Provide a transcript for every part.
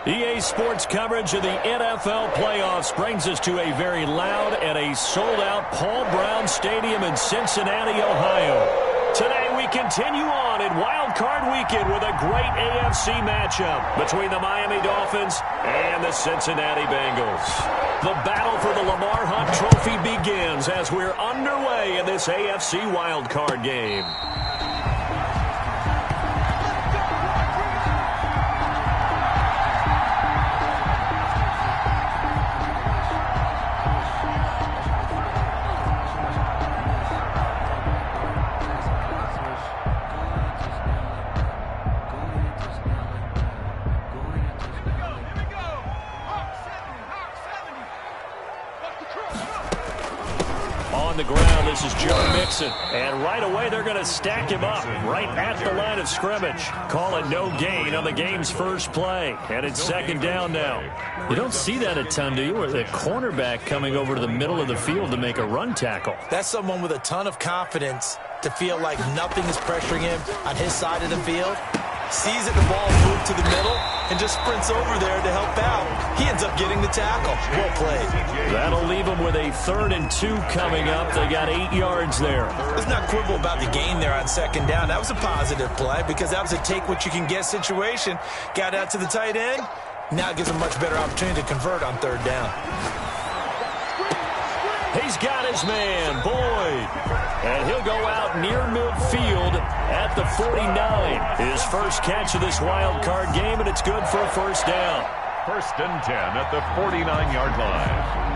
EA Sports coverage of the NFL playoffs brings us to a very loud and a sold-out Paul Brown Stadium in Cincinnati, Ohio. Today we continue on in Wildcard Weekend with a great AFC matchup between the Miami Dolphins and the Cincinnati Bengals. The battle for the Lamar Hunt Trophy begins as we're underway in this AFC Wildcard game. On the ground, this is Joe Mixon. And right away, they're going to stack him up right at the line of scrimmage. Call it no gain on the game's first play. And it's second down now. You don't see that a ton, do you? With a cornerback coming over to the middle of the field to make a run tackle. That's someone with a ton of confidence to feel like nothing is pressuring him on his side of the field. Sees it, the ball moved to the middle, and just sprints over there to help out. He ends up getting the tackle. Well played. That'll leave him with a 3rd and 2 coming up. They got 8 yards there. Let's not quibble about the gain there on second down. That was a positive play because that was a take-what-you-can-get situation. Got out to the tight end. Now it gives him a much better opportunity to convert on 3rd down. He's got his man, Boyd. And he'll go out near midfield at the 49. His first catch of this wild card game, and it's good for a first down. 1st and 10 at the 49-yard line.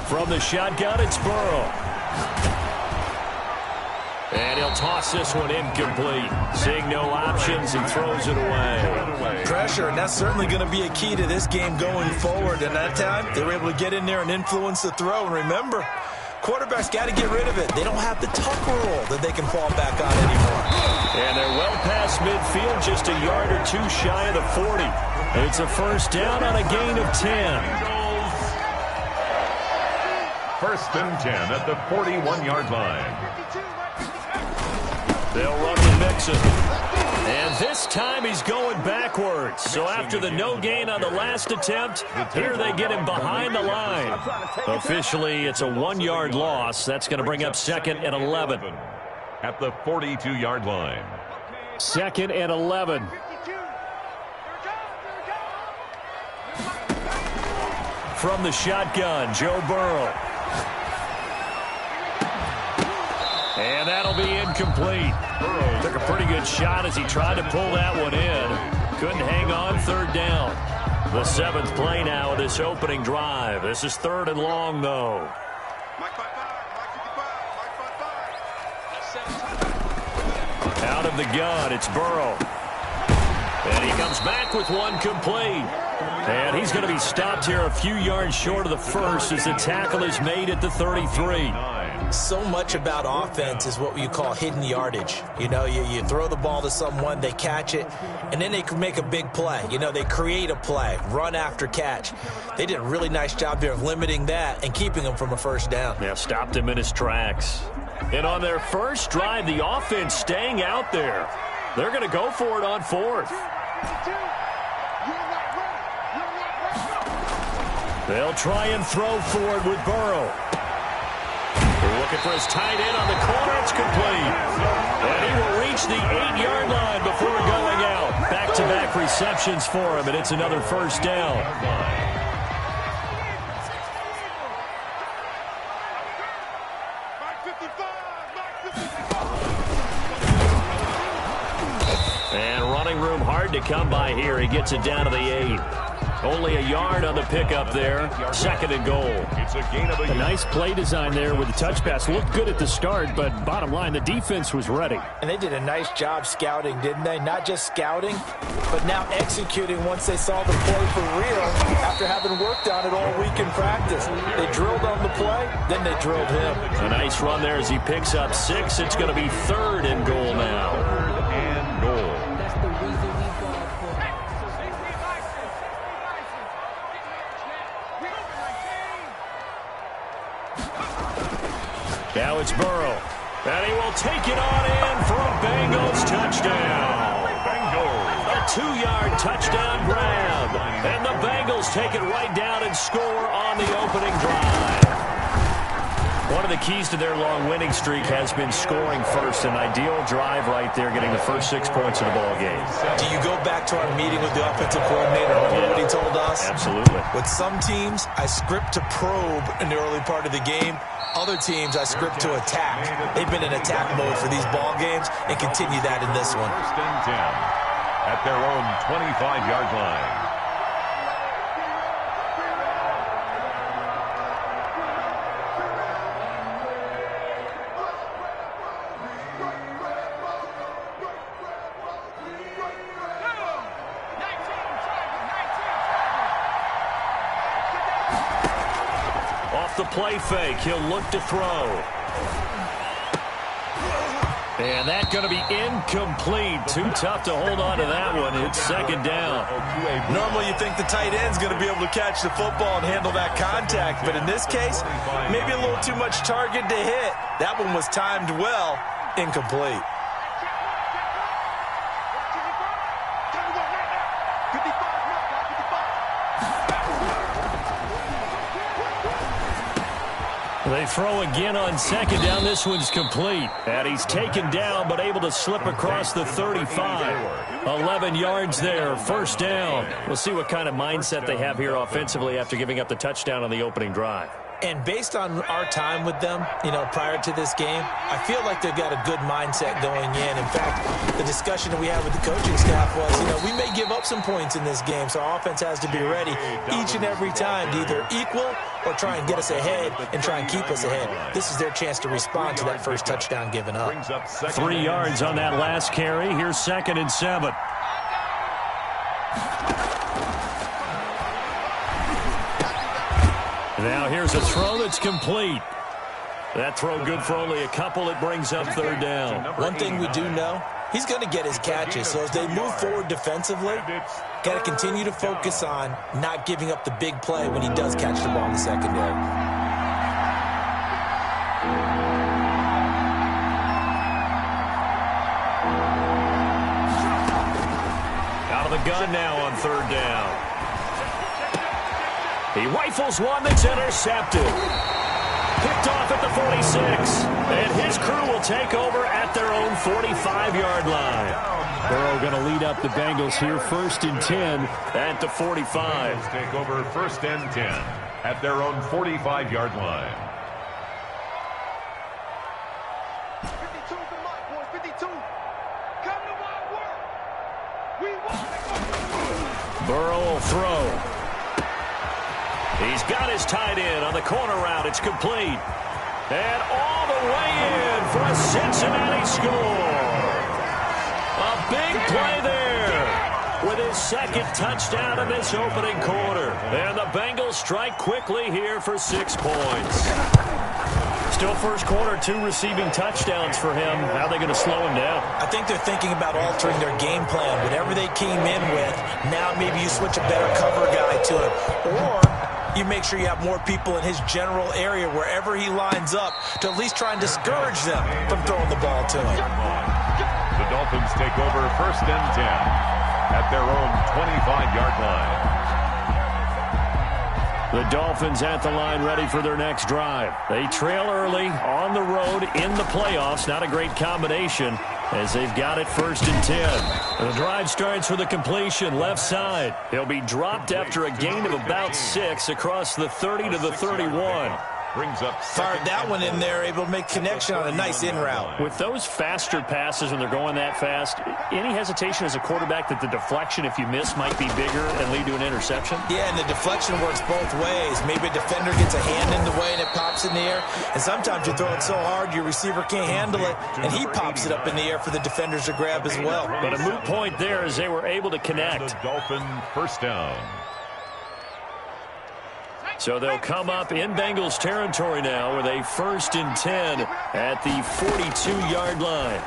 From the shotgun, it's Burrow. And he'll toss this one incomplete. Seeing no options, he throws it away. Pressure, and that's certainly going to be a key to this game going forward. And that time, they were able to get in there and influence the throw. And remember, quarterbacks got to get rid of it. They don't have the tucker roll that they can fall back on anymore. And they're well past midfield, just a yard or two shy of the 40. It's a first down on a gain of 10. 1st and 10 at the 41-yard line. They'll run the Mixon. And this time he's going backwards. So after the no gain on the last attempt, here they get him behind the line. Officially, it's a 1-yard loss. That's going to bring up 2nd and 11. At the 42-yard line. 2nd and 11. From the shotgun, Joe Burrow. And that'll be incomplete. Took a pretty good shot as he tried to pull that one in. Couldn't hang on 3rd down. The 7th play now of this opening drive. This is 3rd and long, though. Out of the gun, it's Burrow. And he comes back with one complete. And he's going to be stopped here a few yards short of the first as the tackle is made at the 33. So much about offense is what you call hidden yardage. You know, you throw the ball to someone, they catch it, and then they can make a big play. You know, they create a play, run after catch. They did a really nice job here of limiting that and keeping him from a first down. Yeah, stopped him in his tracks. And on their first drive, the offense staying out there. They're going to go for it on 4th. They'll try and throw for it with Burrow. They're looking for his tight end on the corner. It's complete. And he will reach the 8-yard line before going out. Back-to-back receptions for him, and it's another first down. And running room hard to come by here. He gets it down to the 8. Only a yard on the pickup there. 2nd and goal. It's a gain of a nice play design there with the touch pass. Looked good at the start, but bottom line, the defense was ready. And they did a nice job scouting, didn't they? Not just scouting, but now executing once they saw the play for real after having worked on it all week in practice. They drilled on the play, then they drilled him. A nice run there as he picks up 6. It's going to be 3rd and goal now. 3rd and goal. Now it's Burrow. And he will take it on in for a Bengals touchdown. A 2-yard touchdown grab. And the Bengals take it right down and score on the opening drive. One of the keys to their long winning streak has been scoring first. An ideal drive right there, getting the first 6 points of the ball game. Do you go back to our meeting with the offensive coordinator? Remember what he told us? Absolutely. With some teams, I script to probe in the early part of the game. Other teams, I script to attack. They've been in attack mode for these ball games and continue that in this one. First and 10 at their own 25-yard line. The play fake. He'll look to throw. And that's going to be incomplete. Too tough to hold on to that one. It's second down. Normally you think the tight end's going to be able to catch the football and handle that contact. But in this case, maybe a little too much target to hit. That one was timed well. Incomplete. They throw again on second down. This one's complete. And he's taken down but able to slip across the 35. 11 yards there. First down. We'll see what kind of mindset they have here offensively after giving up the touchdown on the opening drive. And based on our time with them, prior to this game, I feel like they've got a good mindset going in. In fact, the discussion that we had with the coaching staff was, we may give up some points in this game, so our offense has to be ready each and every time to either equal or try and get us ahead and try and keep us ahead. This is their chance to respond to that first touchdown given up. 3 yards on that last carry. Here's 2nd and 7. Now here's a throw that's complete. That throw good for only a couple. It brings up third down. One thing we do know, he's going to get his catches. So as they move forward defensively, got to continue to focus on not giving up the big play when he does catch the ball in the secondary. Out of the gun now on third down. He rifles one that's intercepted. Picked off at the 46. And his crew will take over at their own 45-yard line. Burrow going to lead up the Bengals here. 1st and 10 at the 45. Take over 1st and 10 at their own 45-yard line. 52 to Mike, boys. 52. Come to my work. We want to go. Burrow will throw. He's got his tight end on the corner route. It's complete. And all the way in for a Cincinnati score. A big play there with his 2nd touchdown in this opening quarter. And the Bengals strike quickly here for 6 points. Still first quarter, 2 receiving touchdowns for him. How are they going to slow him down? I think they're thinking about altering their game plan. Whatever they came in with, now maybe you switch a better cover guy to him. Or you make sure you have more people in his general area wherever he lines up to at least try and discourage them from throwing the ball to him. The Dolphins take over 1st and 10 at their own 25-yard line. The Dolphins at the line ready for their next drive. They trail early on the road in the playoffs. Not a great combination as they've got it 1st and 10. The drive starts with a completion left side. He'll be dropped after a gain of about 6 across the 30 to the 31. Brings up Fired that one in there, able to make connection on a nice in route. With those faster passes when they're going that fast, any hesitation as a quarterback that the deflection, if you miss, might be bigger and lead to an interception? Yeah, and the deflection works both ways. Maybe a defender gets a hand in the way and it pops in the air. And sometimes you throw it so hard your receiver can't handle it, and he pops it up in the air for the defenders to grab as well. But a moot point there as they were able to connect. the Dolphin first down. So they'll come up in Bengals territory now with a 1st and 10 at the 42-yard line.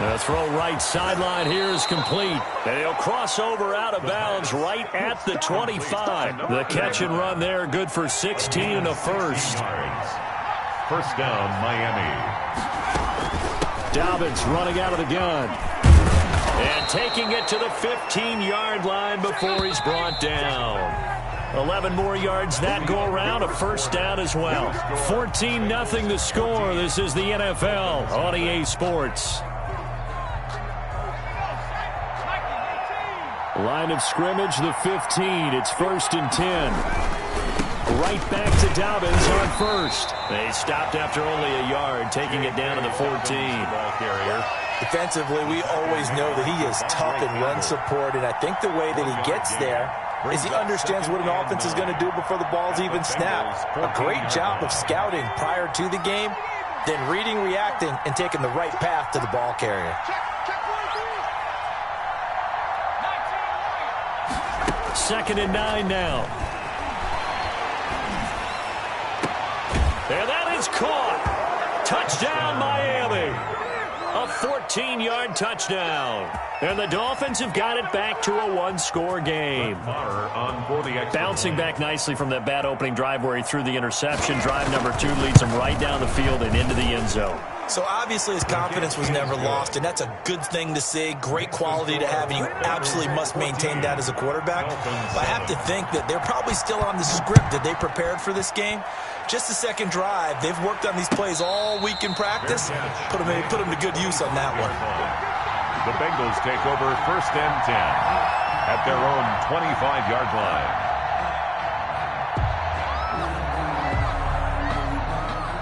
The throw right sideline here is complete. And he'll cross over out of bounds right at the 25. The catch and run there, good for 16 and a first. First down, Miami. Dobbins running out of the gun. And taking it to the 15-yard line before he's brought down. 11 more yards that go around, a first down as well. 14-0 the score. This is the NFL on EA Sports. Line of scrimmage, the 15. It's 1st and 10. Right back to Dobbins on first. They stopped after only a yard, taking it down to the 14. Ball carrier. Defensively, we always know that he is tough in run support, and I think the way that he gets there is he understands what an offense is going to do before the ball's even snapped. A great job of scouting prior to the game, then reading, reacting, and taking the right path to the ball carrier. Second and 9 now. And that is caught. Touchdown, Miami. A 14-yard touchdown. And the Dolphins have got it back to a one-score game. Bouncing back nicely from that bad opening drive where he threw the interception. Drive number 2 leads him right down the field and into the end zone. So obviously his confidence was never lost, and that's a good thing to see. Great quality to have, and you absolutely must maintain that as a quarterback. But I have to think that they're probably still on the script that they prepared for this game. Just the second drive, they've worked on these plays all week in practice. Put them to good use on that one. The Bengals take over 1st and 10 at their own 25-yard line.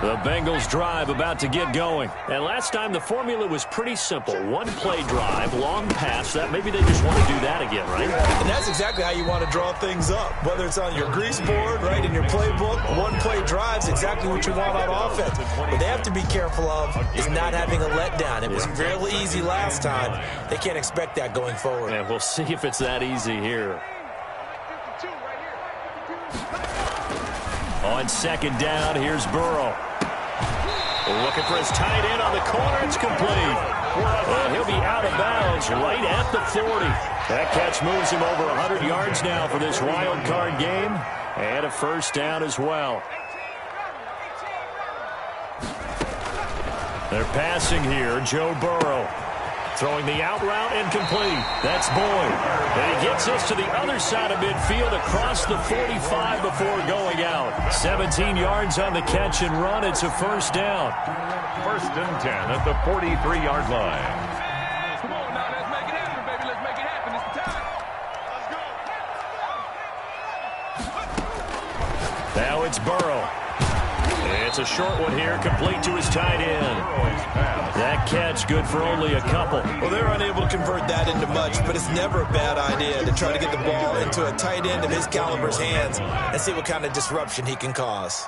The Bengals drive about to get going. And last time the formula was pretty simple. One-play drive, long pass. That maybe they just want to do that again, right? And that's exactly how you want to draw things up. Whether it's on your grease board, right, in your playbook, one-play drive's exactly what you want on offense. What they have to be careful of is not having a letdown. It was real easy last time. They can't expect that going forward. And we'll see if it's that easy here. On second down, here's Burrow. Looking for his tight end on the corner. It's complete. Well, he'll be out of bounds right at the 40. That catch moves him over 100 yards now for this wild card game. And a first down as well. They're passing here. Joe Burrow. Throwing the out route incomplete. That's Boyd. And he gets us to the other side of midfield across the 45 before going out. 17 yards on the catch and run. It's a first down. 1st and 10 at the 43-yard line. Come on now, let's make it happen, baby. Let's make it happen. It's the time. Let's go. Now it's Burrow. It's a short one here, complete to his tight end. That catch good for only a couple. Well, they're unable to convert that into much, but it's never a bad idea to try to get the ball into a tight end of his caliber's hands and see what kind of disruption he can cause.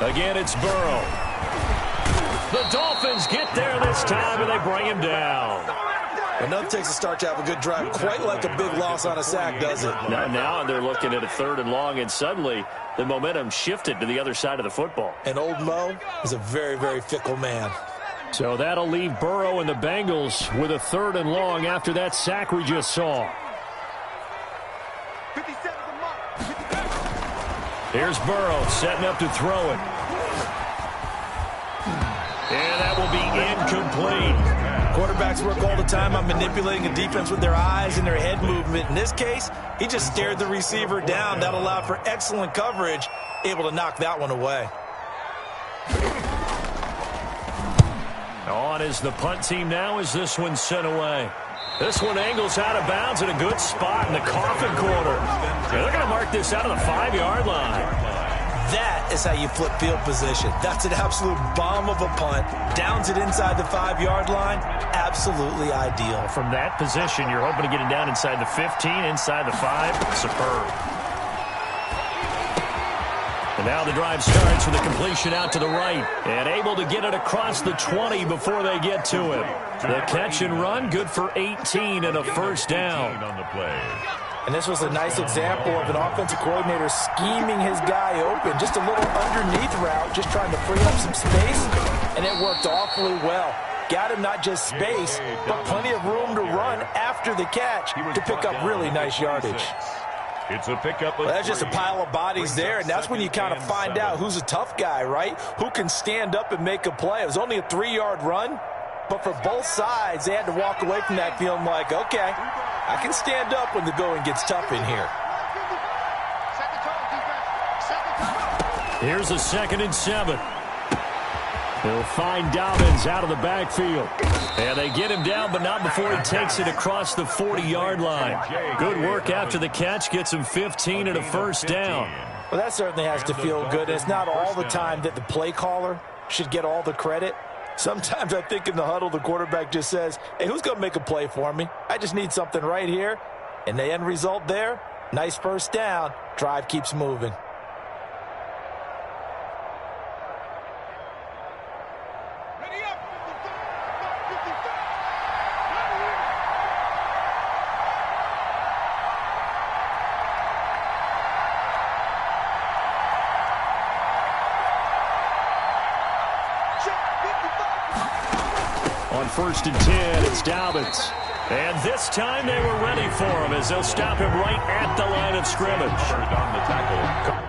Again, it's Burrow. The Dolphins get there this time, and they bring him down. Enough takes a start to have a good drive, quite like a big loss on a sack, does it? Now they're looking at a 3rd and long, and suddenly the momentum shifted to the other side of the football. And old Mo is a very, very fickle man. So that'll leave Burrow and the Bengals with a 3rd and long after that sack we just saw. Here's Burrow setting up to throw it. And that will be incomplete. Quarterbacks work all the time on manipulating a defense with their eyes and their head movement. In this case, he just stared the receiver down. That allowed for excellent coverage, able to knock that one away. On is the punt team now as this one's sent away. This one angles out of bounds in a good spot in the coffin corner. They're going to mark this out of the 5-yard line. That is how you flip field position. That's an absolute bomb of a punt. Downs it inside the 5-yard line. Absolutely ideal. From that position, you're hoping to get it down inside the 15, inside the 5. Superb. And now the drive starts with a completion out to the right. And able to get it across the 20 before they get to him. The catch and run, good for 18 and a first down. On the play. And this was a nice example of an offensive coordinator scheming his guy open. Just a little underneath route, just trying to free up some space. and it worked awfully well. Got him not just space, but plenty of room to run after the catch to pick up really nice yardage. It's a pickup of Well, that's just a pile of bodies there, and that's when you kind of find out who's a tough guy, right? Who can stand up and make a play. It was only a 3-yard run, but for both sides, they had to walk away from that feeling like, okay, I can stand up when the going gets tough in here. Here's a 2nd and 7. He'll find Dobbins out of the backfield. And they get him down, but not before he takes it across the 40-yard line. Good work after the catch. Gets him 15 and a first down. Well, that certainly has to feel good. It's not all the time that the play caller should get all the credit. Sometimes I think in the huddle, the quarterback just says, hey, who's going to make a play for me? I just need something right here. And the end result there, nice first down. Drive keeps moving. On 1st and 10, it's Dobbins. And this time they were ready for him as they'll stop him right at the line of scrimmage. on the tackle.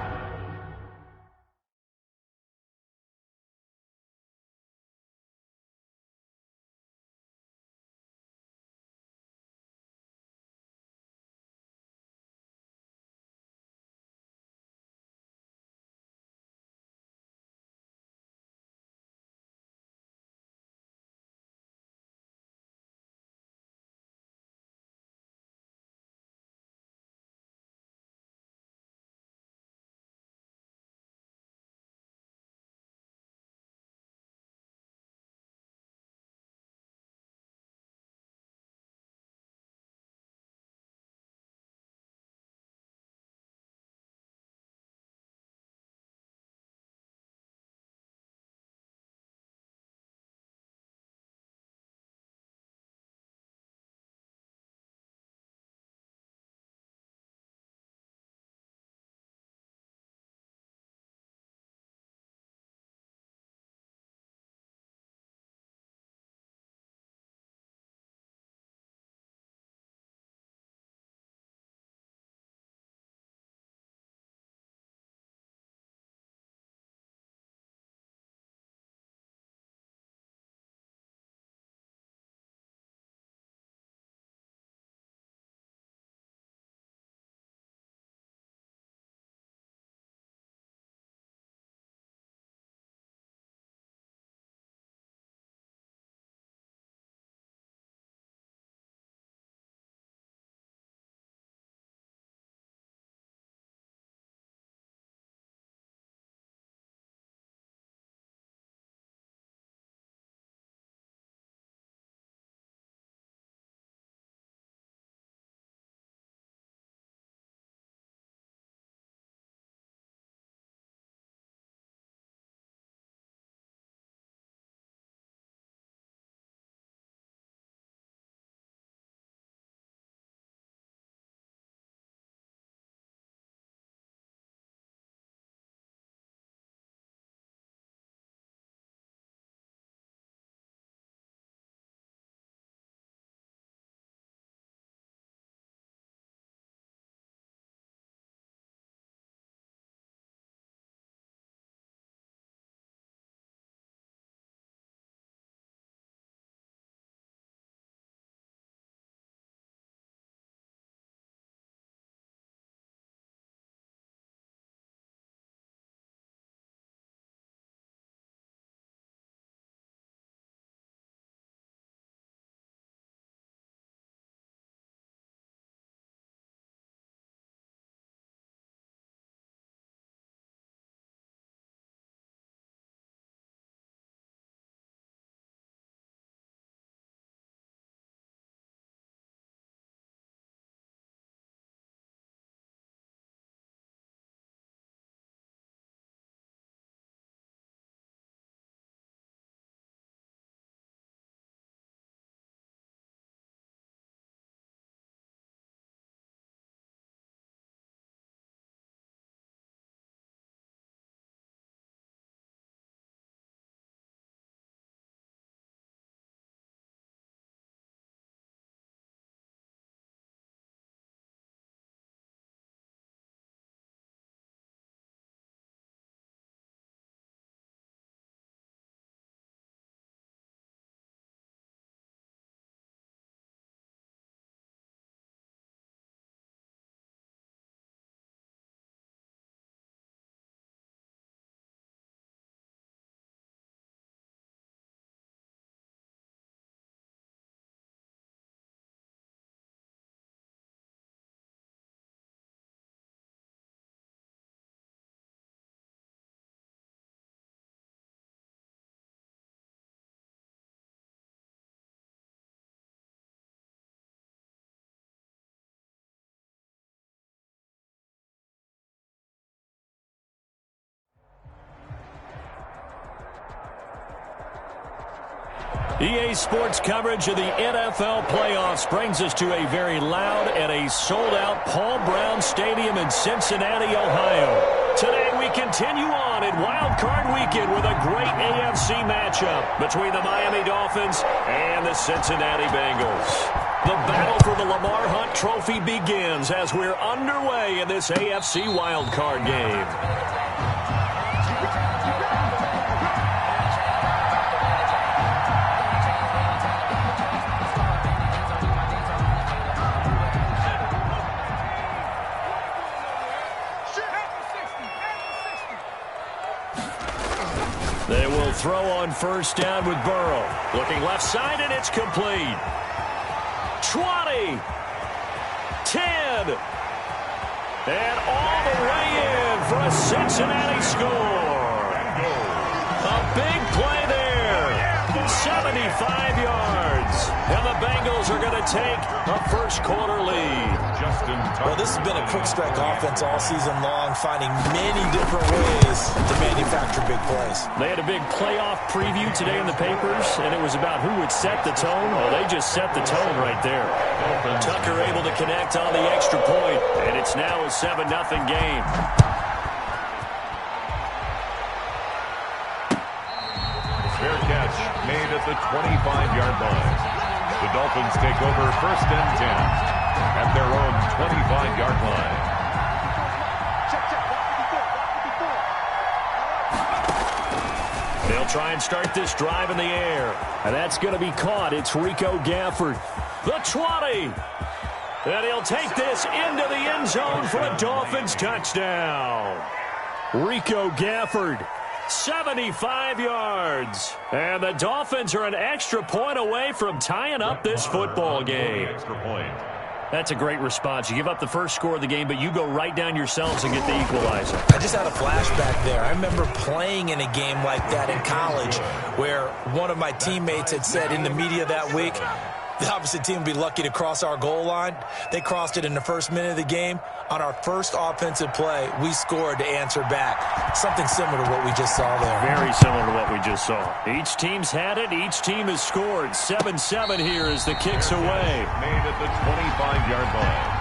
EA Sports coverage of the NFL playoffs brings us to a very loud and a sold-out Paul Brown Stadium in Cincinnati, Ohio. Today we continue on in Wildcard Weekend with a great AFC matchup between the Miami Dolphins and the Cincinnati Bengals. The battle for the Lamar Hunt Trophy begins as we're underway in this AFC Wildcard game. They will throw on first down with Burrow. Looking left side, and it's complete. 20. 10. And all the way in for a Cincinnati score. A big play there. 75 yards. And the Bengals are going to take a first quarter lead. Well, this has been a quick strike offense all season long, finding many different ways to manufacture big plays. They had a big playoff preview today in the papers, and it was about who would set the tone. Well, they just set the tone right there. Tucker able to connect on the extra point, and it's now a 7-0 game. Fair catch made at the 25-yard line. The Dolphins take over first and 10 at their own 25-yard line. They'll try and start this drive in the air. And that's going to be caught. It's Rico Gafford. The 20. And he'll take this into the end zone for a Dolphins touchdown. Rico Gafford. 75 yards. And the Dolphins are an extra point away from tying up this football game. Extra point. That's a great response. You give up the first score of the game, but you go right down yourselves and get the equalizer. I just had a flashback there. I remember playing in a game like that in college where one of my teammates had said in the media that week, the opposite team would be lucky to cross our goal line. They crossed it in the first minute of the game. On our first offensive play, we scored to answer back. Something similar to what we just saw there. Very similar to what we just saw. Each team's had it. Each team has scored. 7-7 here as the kick's away. Made at the 25-yard line.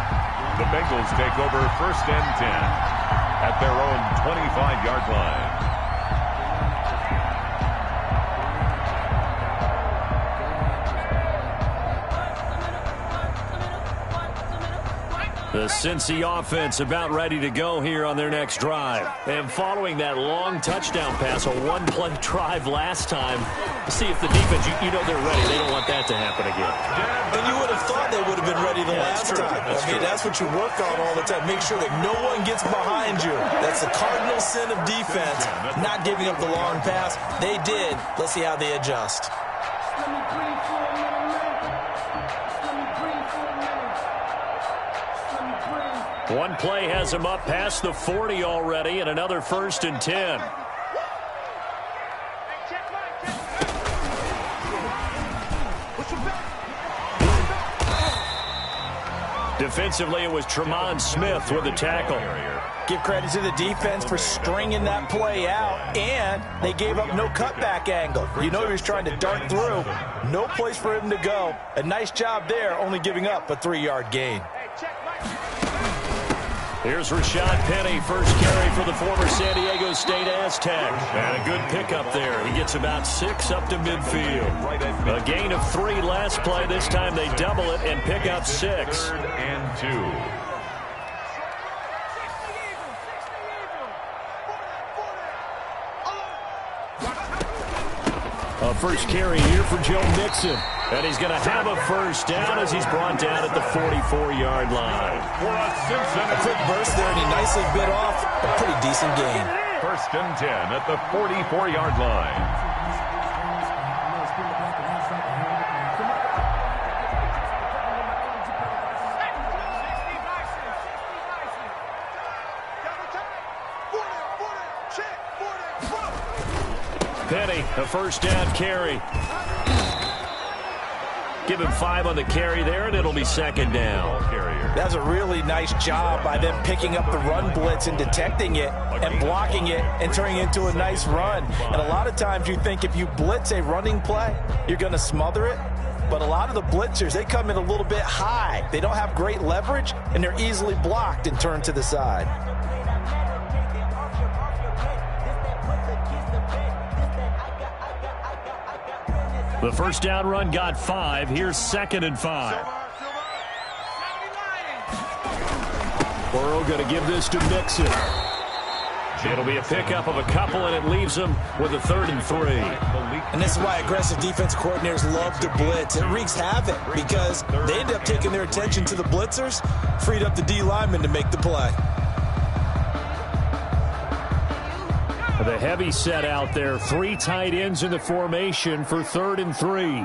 The Bengals take over first and 10 at their own 25-yard line. The Cincy offense about ready to go here on their next drive. And following that long touchdown pass, a one-play drive last time, see if the defense, you know they're ready. They don't want that to happen again. And you would have thought they would have been ready the last time. That's what you work on all the time. Make sure that no one gets behind you. That's the cardinal sin of defense, not giving up the long pass. They did. Let's see how they adjust. One play has him up past the 40 already, and another first and 10. Defensively, it was Tremont Smith with the tackle. Give credit to the defense for stringing that play out, and they gave up no cutback angle. You know he was trying to dart through. No place for him to go. A nice job there, only giving up a 3-yard gain. Here's Rashad Penny, first carry for the former San Diego State Aztec. And a good pickup there. He gets about 6 up to midfield. A gain of 3 last play. This time they double it and pick up 6. 3rd and 2. A first carry here for Joe Mixon. And he's going to have a first down as he's brought down at the 44-yard line. A quick burst there, and he nicely bit off a pretty decent gain. 1st and 10 at the 44-yard line. Penny, a first down carry. Give him 5 on the carry there, and it'll be second down. That's a really nice job by them picking up the run blitz and detecting it and blocking it and turning it into a nice run. And a lot of times you think if you blitz a running play, you're going to smother it. But a lot of the blitzers, they come in a little bit high. They don't have great leverage, and they're easily blocked and turned to the side. The first down run got 5. Here's 2nd and 5. Burrow going to give this to Mixon. It'll be a pickup of a couple, and it leaves them with a 3rd and 3. And this is why aggressive defense coordinators love to blitz. It wreaks havoc because they end up taking their attention to the blitzers, freed up the D lineman to make the play. The heavy set out there. 3 tight ends in the formation for 3rd and 3.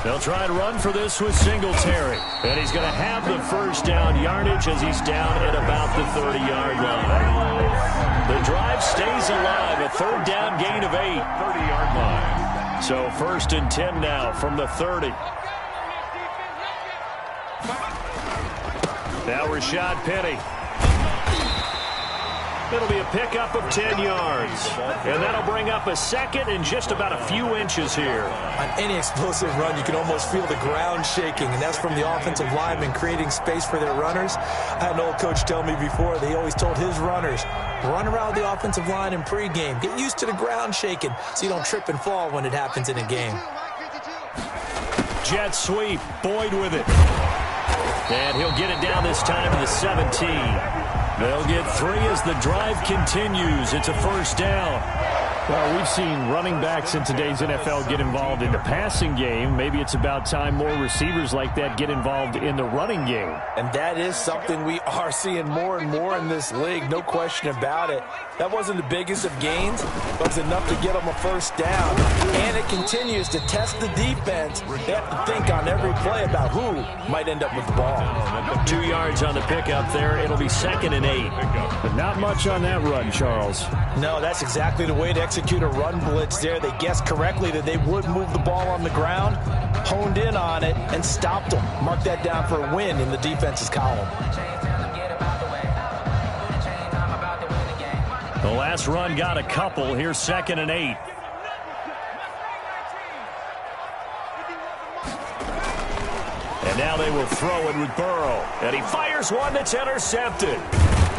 They'll try and run for this with Singletary. And he's going to have the first down yardage as he's down at about the 30-yard line. The drive stays alive. A 3rd down gain of 8. 30-yard line. So 1st and 10 now from the 30. Now Rashad Penny. It'll be a pickup of 10 yards. And that'll bring up a 2nd and just about a few inches here. On any explosive run, you can almost feel the ground shaking, and that's from the offensive linemen creating space for their runners. I had an old coach tell me before, they always told his runners, run around the offensive line in pregame. Get used to the ground shaking so you don't trip and fall when it happens in a game. Jet sweep. Boyd with it. And he'll get it down this time to the 17. They'll get 3 as the drive continues. It's a first down. Well, we've seen running backs in today's NFL get involved in the passing game. Maybe it's about time more receivers like that get involved in the running game. And that is something we are seeing more and more in this league, no question about it. That wasn't the biggest of gains, but it was enough to get them a first down. And it continues to test the defense. They have to think on every play about who might end up with the ball. 2 yards on the pickup there. It'll be 2nd and 8. But not much on that run, Charles. No, that's exactly the way to execute a run blitz there. They guessed correctly that they would move the ball on the ground, honed in on it, and stopped them. Mark that down for a win in the defense's column. The last run got a couple. Here's 2nd and 8. And now they will throw it with Burrow. And he fires one that's intercepted.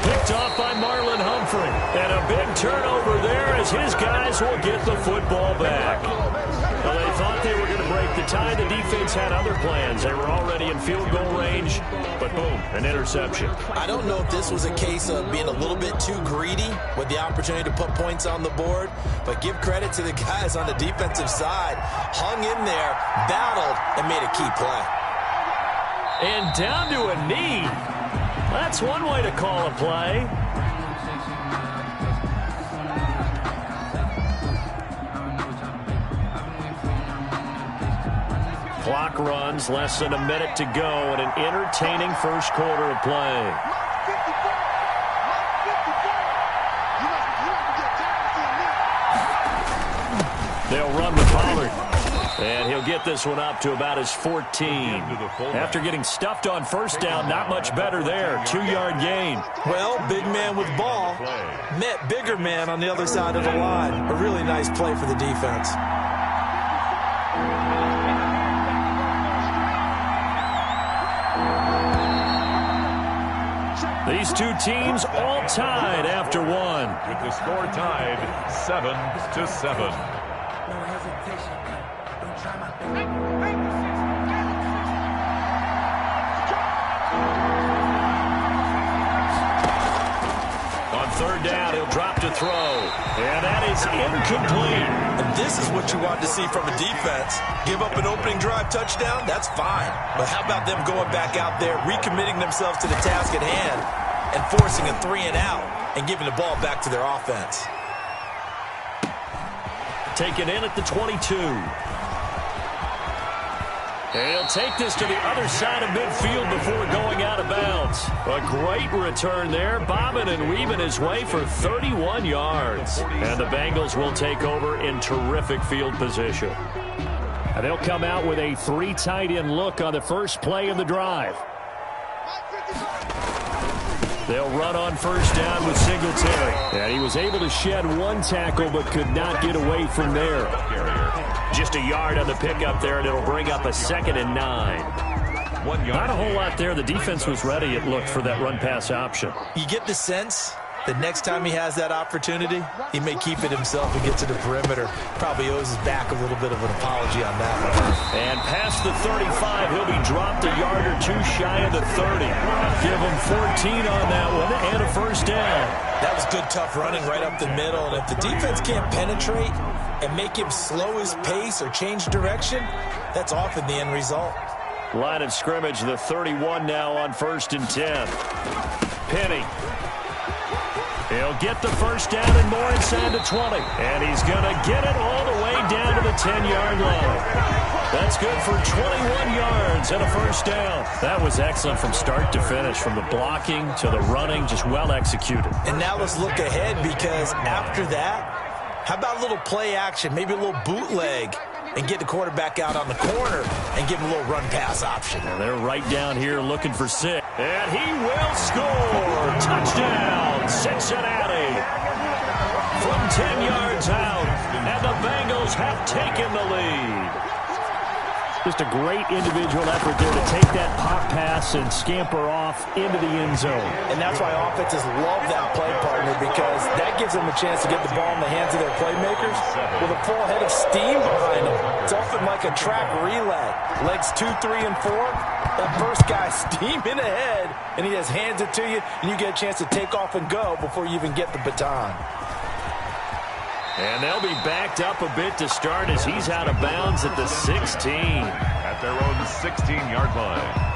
Picked off by Marlon Humphrey. And a big turnover there as his guys will get the football back. Well, they thought they were going to break the tie. The defense had other plans. They were already in field goal range. But boom, an interception. I don't know if this was a case of being a little bit too greedy with the opportunity to put points on the board. But give credit to the guys on the defensive side. Hung in there, battled, and made a key play. And down to a knee. That's one way to call a play. Clock runs, less than a minute to go, and an entertaining first quarter of play. They'll run with Pollard. And he'll get this one up to about his 14. After getting stuffed on first down, not much better there. 2-yard gain. Well, big man with ball met bigger man on the other side of the line. A really nice play for the defense. These two teams all tied after one. With the score tied 7-7. On third down, he'll drop to throw. And that is incomplete. And this is what you want to see from a defense. Give up an opening drive touchdown, that's fine. But how about them going back out there, recommitting themselves to the task at hand, and forcing a 3-and-out and giving the ball back to their offense. Taken in at the 22. And he'll take this to the other side of midfield before going out of bounds. A great return there, bobbing and weaving his way for 31 yards. And the Bengals will take over in terrific field position. They'll come out with a 3 tight end look on the first play of the drive. They'll run on first down with Singletary. And he was able to shed 1 tackle but could not get away from there. Just a yard on the pickup there, and it'll bring up a 2nd and 9. 1 yard. Not a whole lot there. The defense was ready, it looked, for that run-pass option. You get the sense the next time he has that opportunity, he may keep it himself and get to the perimeter. Probably owes his back a little bit of an apology on that one. And past the 35, he'll be dropped a yard or 2 shy of the 30. Give him 14 on that one and a first down. That was good, tough running right up the middle. And if the defense can't penetrate and make him slow his pace or change direction, that's often the end result. Line of scrimmage, the 31 now on 1st and 10. Penny. He'll get the first down and more inside the 20. And he's going to get it all the way down to the 10-yard line. That's good for 21 yards and a first down. That was excellent from start to finish, from the blocking to the running, just well executed. And now let's look ahead, because after that, how about a little play action, maybe a little bootleg, and get the quarterback out on the corner and give him a little run-pass option. And they're right down here looking for 6. And he will score. Touchdown, Cincinnati. From 10 yards out, and the Bengals have taken the lead. Just a great individual effort there to take that pop pass and scamper off into the end zone. And that's why offenses love that play partner, because that gives them a chance to get the ball in the hands of their playmakers with a full head of steam behind them. It's often like a track relay. Legs 2, 3, and 4. That first guy steaming ahead, and he just hands it to you, and you get a chance to take off and go before you even get the baton. And they'll be backed up a bit to start as he's out of bounds at the 16. At their own 16-yard line.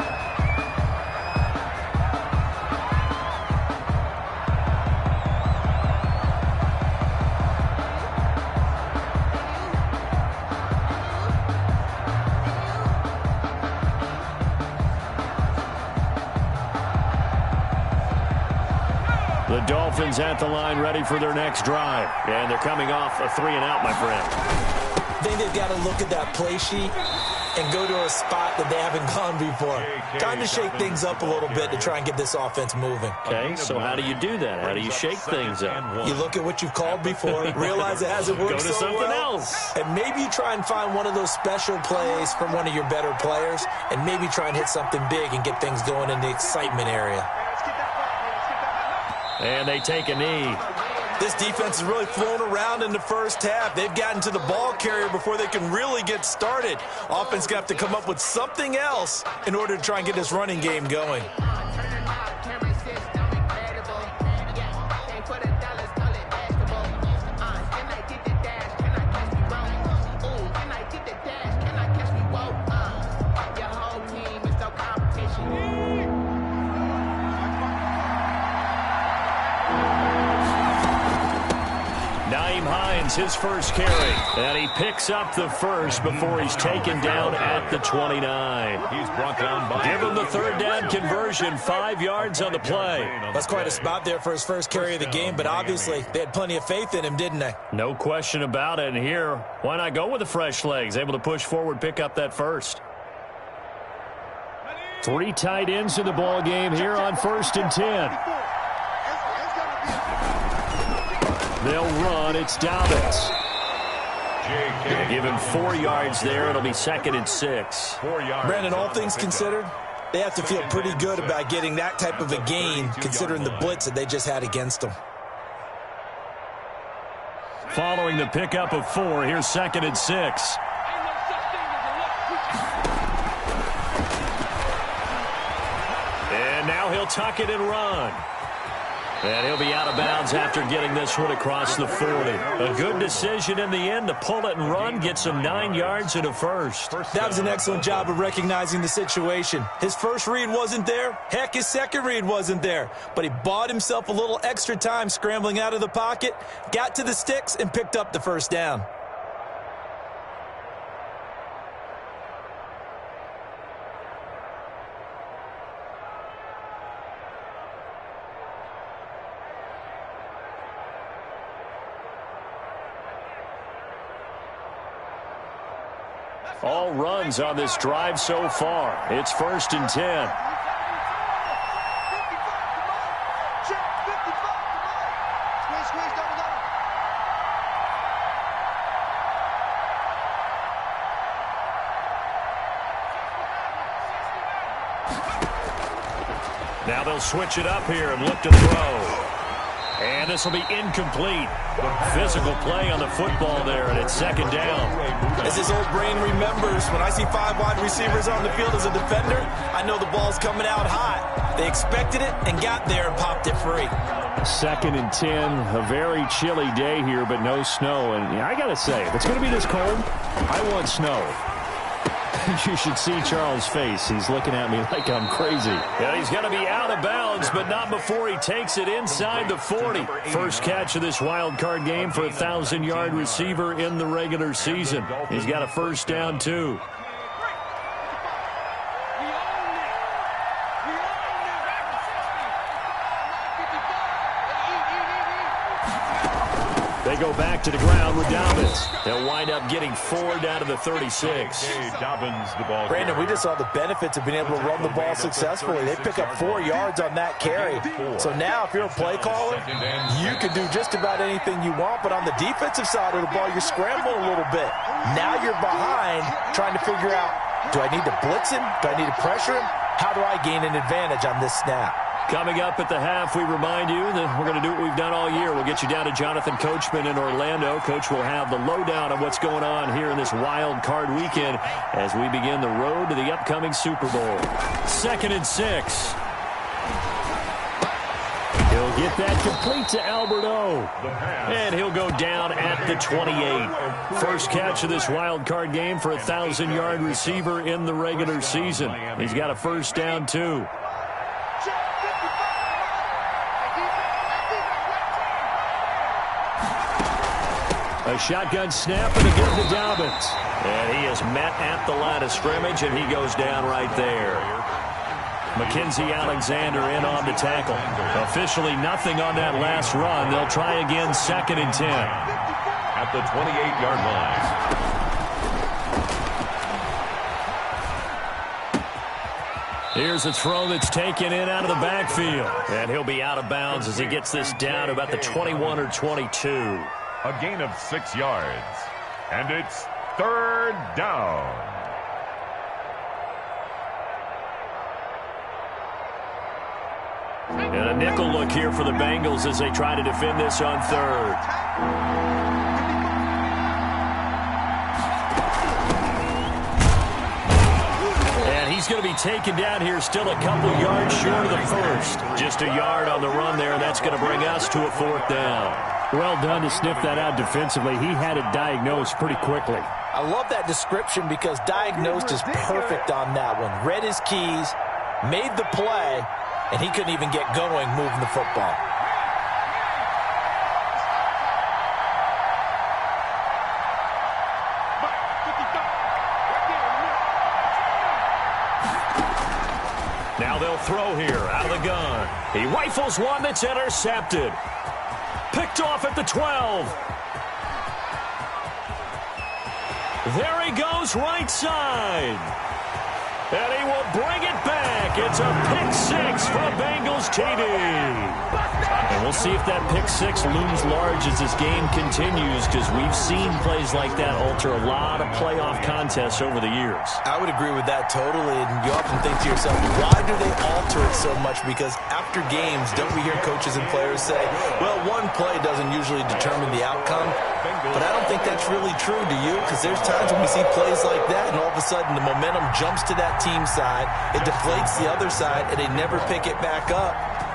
The Dolphins at the line, ready for their next drive. And they're coming off a 3-and-out, my friend. I think they've got to look at that play sheet and go to a spot that they haven't gone before. Time to shake things up a little bit to try and get this offense moving. Okay, so how do you do that? How do you shake things up? You look at what you've called before, realize it hasn't worked Go to so something well, else. and maybe you try and find one of those special plays from one of your better players, and maybe try and hit something big and get things going in the excitement area. And they take a knee. This defense has really flown around in the first half. They've gotten to the ball carrier before they can really get started. Offense got to come up with something else in order to try and get this running game going. His first carry, and he picks up the first before he's taken down at the 29. He's brought down by... Give him the 3rd down conversion, 5 yards on the play. That's quite a spot there for his first carry of the game, but obviously they had plenty of faith in him, didn't they? No question about it. And here, why not go with the fresh legs? Able to push forward, pick up that first. 3 tight ends in the ball game here on 1st and 10. They'll run. It's Dobbins. Give him 4 yards there. It'll be 2nd and 6. 4 yards. Brandon, all things considered, they have to feel pretty good about getting that type of a gain, considering the blitz that they just had against them. Following the pickup of 4, here's 2nd and 6. And now he'll tuck it and run. And he'll be out of bounds after getting this one across the 40. A good decision in the end to pull it and run, get some 9 yards and a first. That was an excellent job of recognizing the situation. His first read wasn't there. Heck, his second read wasn't there. But he bought himself a little extra time scrambling out of the pocket, got to the sticks, and picked up the first down. All runs on this drive so far. It's 1st and 10. Now they'll switch it up here and look to throw. And this will be incomplete. Physical play on the football there, and it's 2nd down. As his old brain remembers, when I see 5 wide receivers on the field as a defender, I know the ball's coming out hot. They expected it and got there and popped it free. 2nd and 10, a very chilly day here, but no snow. And I got to say, if it's going to be this cold, I want snow. You should see Charles' face. He's looking at me like I'm crazy. Yeah, he's going to be out of bounds, but not before he takes it inside the 40. First catch of this wild card game for a 1,000-yard receiver in the regular season. He's got a 1st down, too. They go back to the ground with Dobbins. They'll wind up getting 4 down to the 36. Brandon, we just saw the benefits of being able to run the ball successfully. They pick up 4 yards on that carry. So now if you're a play caller, you can do just about anything you want. But on the defensive side of the ball, you're scrambling a little bit. Now you're behind trying to figure out, do I need to blitz him? Do I need to pressure him? How do I gain an advantage on this snap? Coming up at the half, we remind you that we're going to do what we've done all year. We'll get you down to Jonathan Coachman in Orlando. Coach will have the lowdown on what's going on here in this wild card weekend as we begin the road to the upcoming Super Bowl. 2nd and 6. He'll get that complete to Alberto. And he'll go down at the 28. First catch of this wild card game for a 1,000-yard receiver in the regular season. He's got a 1st down, too. A shotgun snap and a give to Dobbins. And he is met at the line of scrimmage, and he goes down right there. Mackenzie Alexander in on the tackle. Officially nothing on that last run. They'll try again 2nd and 10. At the 28-yard line. Here's a throw that's taken in out of the backfield. And he'll be out of bounds as he gets this down to about the 21 or 22. A gain of 6 yards. And it's 3rd down. And a nickel look here for the Bengals as they try to defend this on 3rd. And he's going to be taken down here still a couple yards short of the 1st. Just a yard on the run there. That's going to bring us to a 4th down. Well done to sniff that out defensively. He had it diagnosed pretty quickly. I love that description because diagnosed is perfect on that one. Read his keys, made the play, and he couldn't even get going moving the football. Now they'll throw here out of the gun. He rifles one that's intercepted. Picked off at the 12. There he goes right side. And he will bring it back. It's a pick 6 for Bengals TD. And we'll see if that pick 6 looms large as this game continues, because we've seen plays like that alter a lot of playoff contests over the years. I would agree with that totally, and you often think to yourself, why do they alter it so much? Because after games, don't we hear coaches and players say, well, one play doesn't usually determine the outcome? But I don't think that's really true, do you? Because there's times when we see plays like that, and all of a sudden the momentum jumps to that team side, it deflates the other side, and they never pick it back up.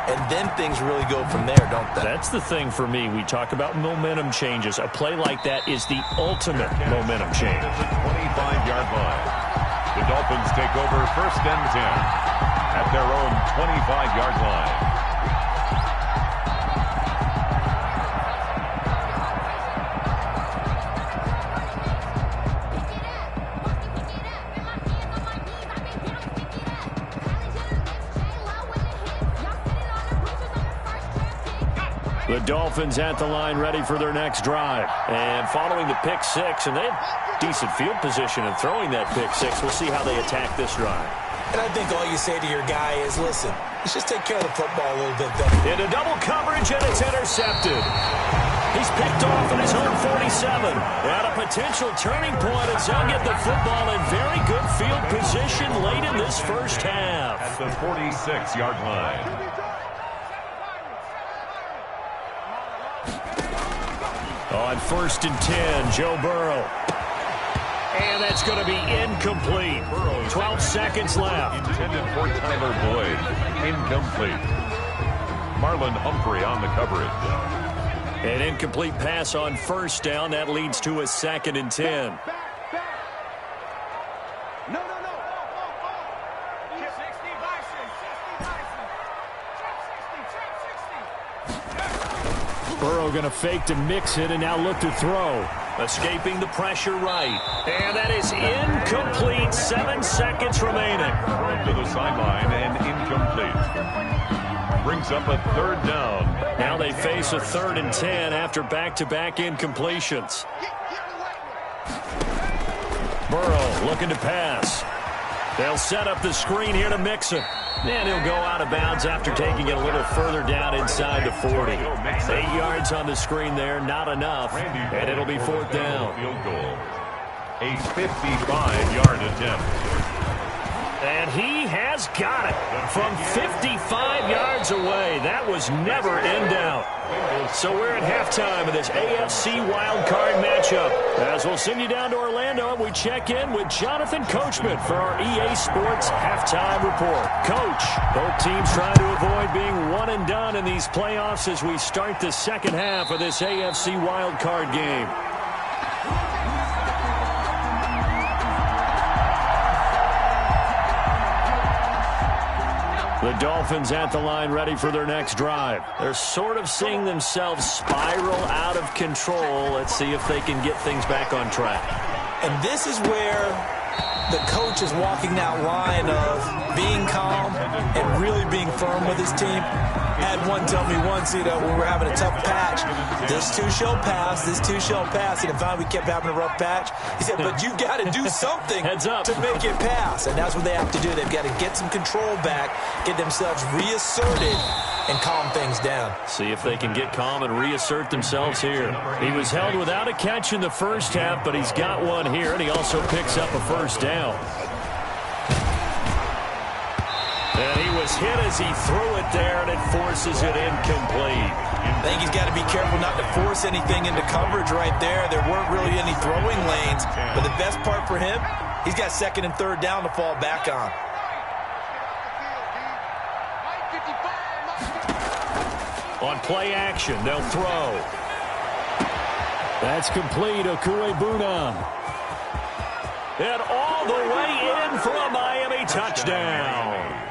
And then things really go from there, don't they? That's the thing for me. We talk about momentum changes. A play like that is the ultimate momentum change. At the 25-yard line. The Dolphins take over 1st and 10 at their own 25-yard line. The Dolphins at the line ready for their next drive. And following the pick six, and they have decent field position in throwing that pick six. We'll see how they attack this drive. And I think all you say to your guy is, listen, let's just take care of the football a little bit better. Into double coverage, and it's intercepted. He's picked off at his own 47. At a potential turning point as they'll get the football in very good field position late in this first half. At the 46-yard line. On 1st and 10, Joe Burrow. And that's going to be incomplete. 12 seconds left. Intended for Tyler Boyd. Incomplete. Marlon Humphrey on the coverage. An incomplete pass on 1st down. That leads to a 2nd and 10. Burrow going to fake to mix it and now look to throw. Escaping the pressure right. And that is incomplete. 7 seconds remaining. Thrown to the sideline and incomplete. Brings up a 3rd down. Now they face a 3rd and 10 after back-to-back incompletions. Burrow looking to pass. They'll set up the screen here to mix it. And he'll go out of bounds after taking it a little further down inside the 40. 8 yards on the screen there, not enough. And it'll be 4th down. Field goal. A 55-yard attempt. And he has got it from 55 yards away. That was never in doubt. So we're at halftime of this AFC Wildcard matchup. As we'll send you down to Orlando, we check in with Jonathan Coachman for our EA Sports Halftime Report. Coach, both teams trying to avoid being one and done in these playoffs as we start the second half of this AFC Wildcard game. The Dolphins at the line ready for their next drive. They're sort of seeing themselves spiral out of control. Let's see if they can get things back on track. And this is where the coach is walking that line of being calm and really being firm with his team. I had one tell me once, when we were having a tough patch, this too shall pass, this too shall pass. And finally we kept having a rough patch. He said, but you got to do something to make it pass. And that's what they have to do. They've got to get some control back, get themselves reasserted, and calm things down. See if they can get calm and reassert themselves here. He was held without a catch in the first half, but he's got one here, and he also picks up a 1st down. And he was hit as he threw it there, and it forces it incomplete. I think he's got to be careful not to force anything into coverage right there. There weren't really any throwing lanes, but the best part for him, he's got 2nd and 3rd down to fall back on. On play action, they'll throw. That's complete. Okuebuna. And all the way in for a Miami touchdown.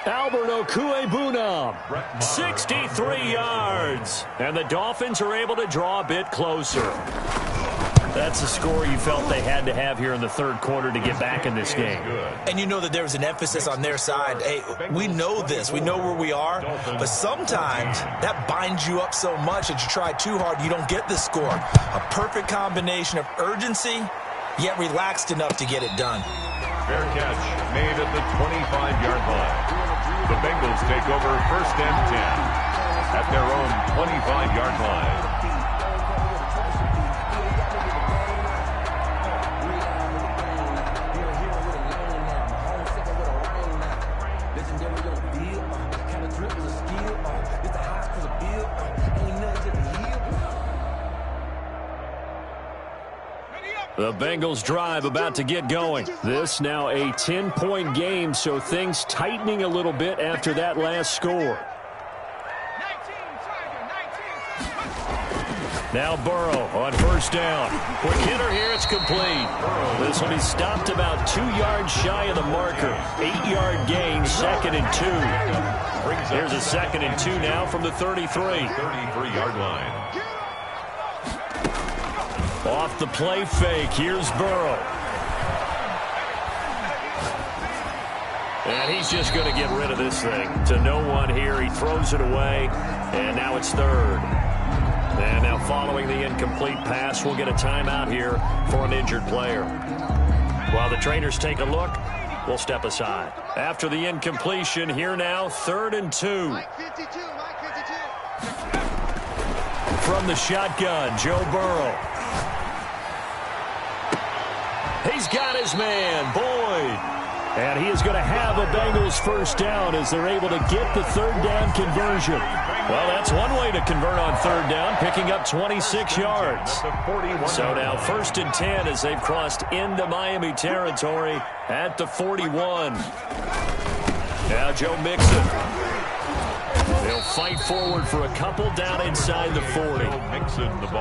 Albert Okuebuna, 63 yards. And the Dolphins are able to draw a bit closer. That's a score you felt they had to have here in the 3rd quarter to get back in this game. And you know that there was an emphasis on their side. Hey, we know this. We know where we are. But sometimes that binds you up so much that you try too hard, you don't get the score. A perfect combination of urgency, yet relaxed enough to get it done. Fair catch made at the 25-yard line. The Bengals take over 1st and 10 at their own 25-yard line. The Bengals drive about to get going. This now a 10-point game, so things tightening a little bit after that last score. Now Burrow on 1st down. Quick hitter here, it's complete. This will be stopped about 2 yards shy of the marker. 8-yard gain, 2nd and 2. Here's a 2nd and 2 now from the 33. 33-yard line. Off the play fake, here's Burrow. And he's just going to get rid of this thing. To no one here. He throws it away. And now it's third. And now following the incomplete pass, we'll get a timeout here for an injured player. While the trainers take a look, we'll step aside. After the incompletion, here now, 3rd and 2. Mike 52, Mike 52. From the shotgun, Joe Burrow. He's got his man, Boyd. And he is going to have a Bengals first down as they're able to get the 3rd down conversion. Well, that's one way to convert on 3rd down, picking up 26 yards. So now 1st and 10 as they've crossed into Miami territory at the 41. Now Joe Mixon. They'll fight forward for a couple down inside the 40.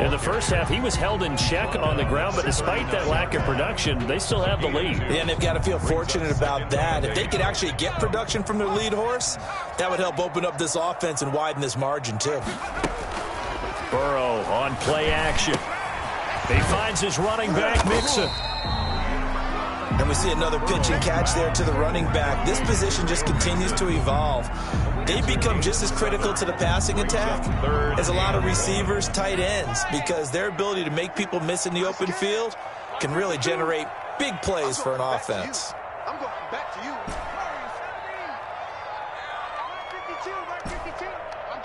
In the first half, he was held in check on the ground, but despite that lack of production, they still have the lead. Yeah, and they've got to feel fortunate about that. If they could actually get production from their lead horse, that would help open up this offense and widen this margin, too. Burrow on play action. He finds his running back, Mixon. And we see another pitch and catch there to the running back. This position just continues to evolve. They become just as critical to the passing attack as a lot of receivers, tight ends, because their ability to make people miss in the open field can really generate big plays for an offense. I'm going back to you. Mike 52. I'm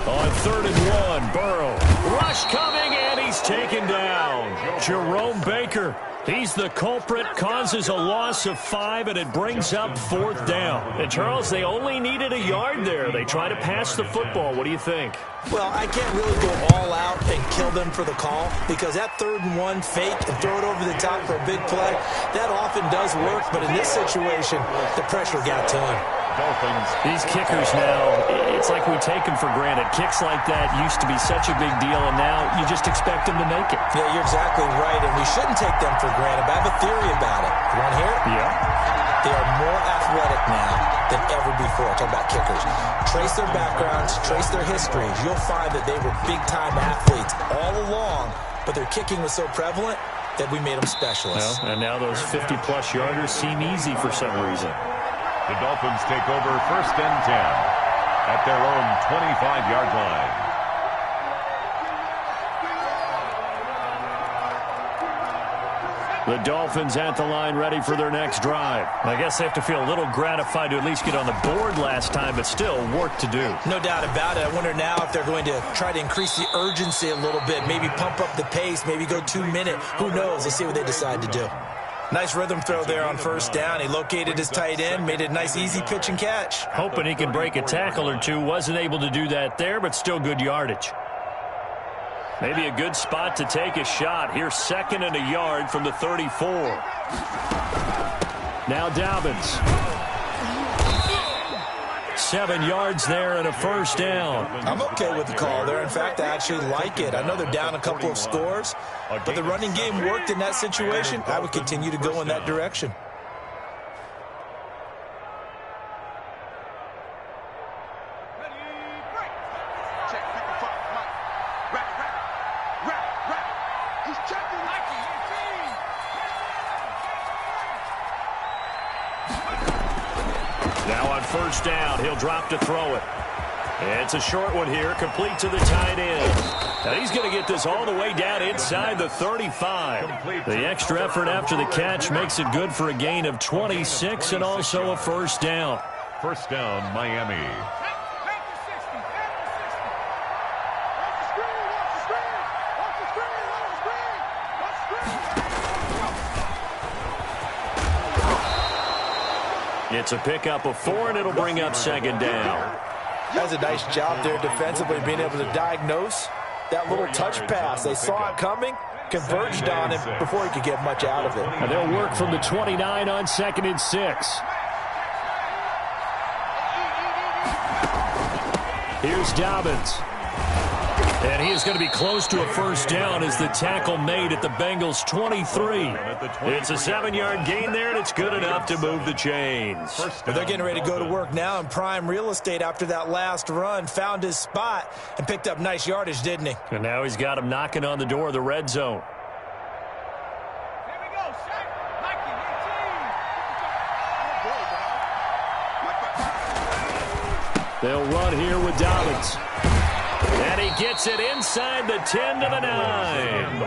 On 3rd and 1, Burrow. Rush coming, and he's taken down. Jerome Baker. He's the culprit, causes a loss of 5, and it brings up 4th down. And, Charles, they only needed a yard there. They try to pass the football. What do you think? Well, I can't really go all out and kill them for the call because that 3rd and 1 fake and throw it over the top for a big play, that often does work. But in this situation, the pressure got to him. Dolphins. These kickers now, it's like we take them for granted. Kicks like that used to be such a big deal, and now you just expect them to make it. Yeah, you're exactly right, and we shouldn't take them for granted. But I have a theory about it. You want to hear it? Yeah. They are more athletic now than ever before. Talk about kickers. Trace their backgrounds, trace their histories. You'll find that they were big-time athletes all along, but their kicking was so prevalent that we made them specialists. Well, and now those 50-plus yarders seem easy for some reason. The Dolphins take over 1st and 10 at their own 25-yard line. The Dolphins at the line ready for their next drive. I guess they have to feel a little gratified to at least get on the board last time, but still work to do. No doubt about it. I wonder now if they're going to try to increase the urgency a little bit, maybe pump up the pace, maybe go 2-minute. Who knows? Let's see what they decide to do. Nice rhythm throw there on 1st down. He located his tight end, made it a nice easy pitch and catch. Hoping he can break a tackle or two. Wasn't able to do that there, but still good yardage. Maybe a good spot to take a shot. Here's 2nd and a yard from the 34. Now Dobbins. 7 yards there and a 1st down. I'm okay with the call there. In fact, I actually like it. I know they're down a couple of scores, but the running game worked in that situation. I would continue to go in that direction. Now on 1st down, he'll drop to throw it. It's a short one here, complete to the tight end. And he's going to get this all the way down inside the 35. The extra effort after the catch makes it good for a gain of 26 and also a 1st down. 1st down, Miami. It's a pickup of 4, and it'll bring up 2nd down. That's a nice job there defensively, being able to diagnose that little touch pass. They saw it coming, converged on him before he could get much out of it. And they'll work from the 29 on 2nd and 6. Here's Dobbins. And he is going to be close to a 1st down as the tackle made at the Bengals' 23. It's a 7-yard gain there, and it's good enough to move the chains. But they're getting ready to go to work now in prime real estate after that last run. Found his spot and picked up nice yardage, didn't he? And now he's got him knocking on the door of the red zone. They'll run here with Dolphins. And he gets it inside the 10 to the 9.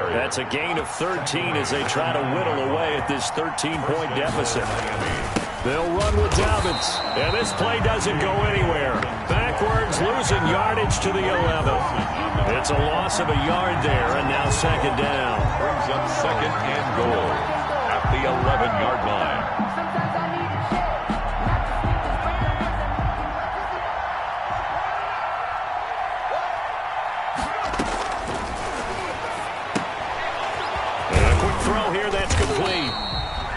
That's a gain of 13 as they try to whittle away at this 13-point deficit. They'll run with Dolphins. And this play doesn't go anywhere. Backwards, losing yardage to the 11. It's a loss of a yard there, and now second down. Brings up second and goal at the 11-yard line. Throw here, that's complete.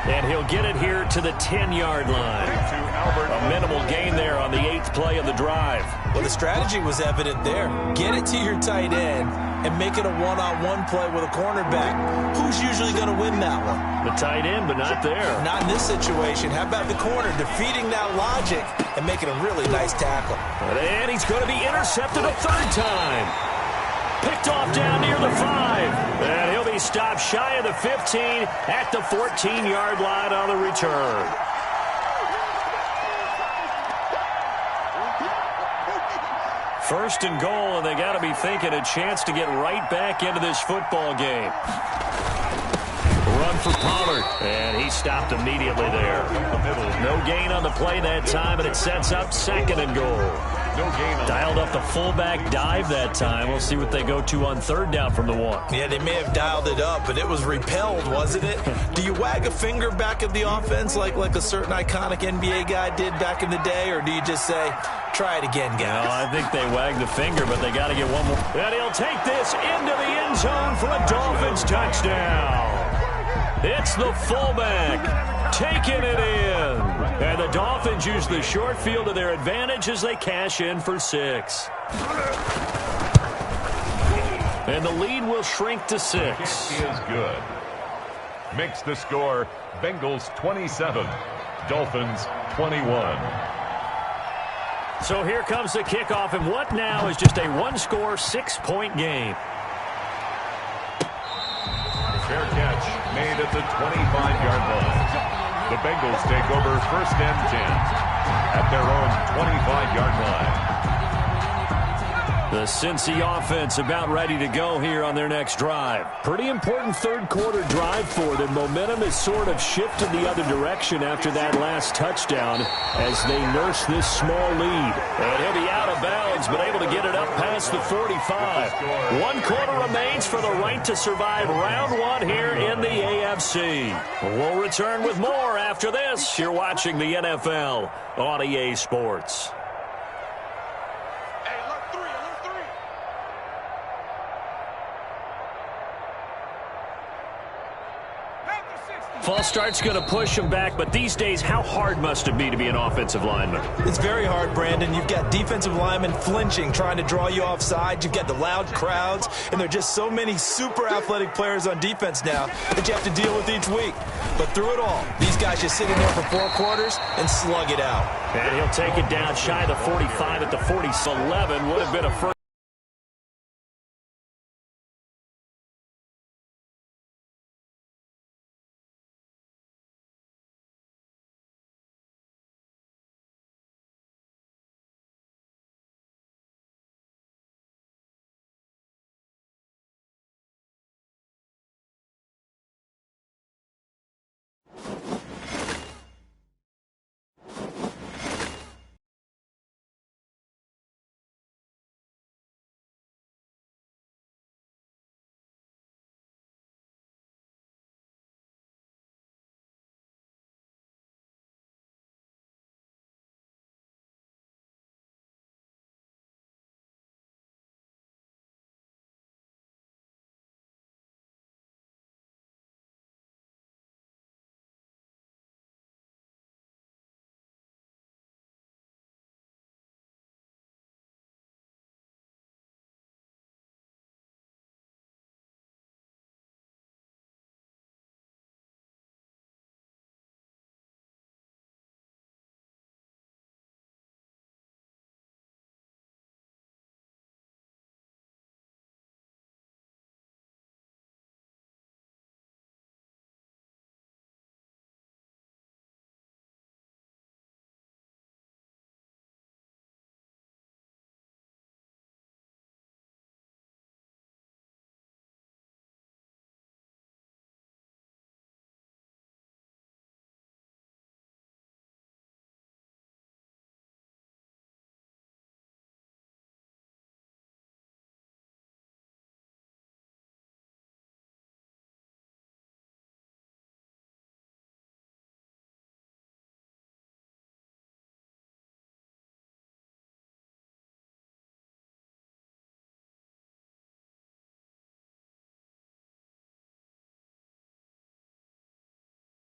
And he'll get it here to the 10-yard line. A minimal gain there on the 8th play of the drive. Well, the strategy was evident there. Get it to your tight end and make it a one-on-one play with a cornerback. Who's usually going to win that one? The tight end, but not there. Not in this situation. How about the corner defeating that logic and making a really nice tackle? And he's going to be intercepted a third time. Picked off down near the 5. And he'll be stopped shy of the 15 at the 14-yard line on the return. First and goal, and they got to be thinking a chance to get right back into this football game. Run for Pollard, and he stopped immediately there. No gain on the play that time, and it sets up second and goal. No gain on Dialed up the fullback dive that time. We'll see what they go to on third down from the 1. Yeah, they may have dialed it up, but it was repelled, wasn't it? Do you wag a finger back at the offense like a certain iconic NBA guy did back in the day, or do you just say, try it again, guys? No, I think they wag the finger, but they got to get one more. And he'll take this into the end zone for a Dolphins touchdown. It's the fullback taking it in. And the Dolphins use the short field to their advantage as they cash in for 6. And the lead will shrink to 6. He is good. Makes the score Bengals 27, Dolphins 21. So here comes the kickoff, and what now is just a one-score, 6-point game. Fair catch made at the 25-yard line. The Bengals take over first and 10 at their own 25-yard line. The Cincy offense about ready to go here on their next drive. Pretty important third-quarter drive for them. Momentum has sort of shifted the other direction after that last touchdown as they nurse this small lead. And he'll be out of bounds, but able to get it up past the 45. 1 quarter remains for the right to survive round 1 here in the AFC. We'll return with more after this. You're watching the NFL on EA Sports. False start's going to push him back, but these days, how hard must it be to be an offensive lineman? It's very hard, Brandon. You've got defensive linemen flinching, trying to draw you offside. You've got the loud crowds, and there are just so many super athletic players on defense now that you have to deal with each week. But through it all, these guys just sit in there for 4 quarters and slug it out. And he'll take it down shy of the 45 at the 40. 11 would have been a first.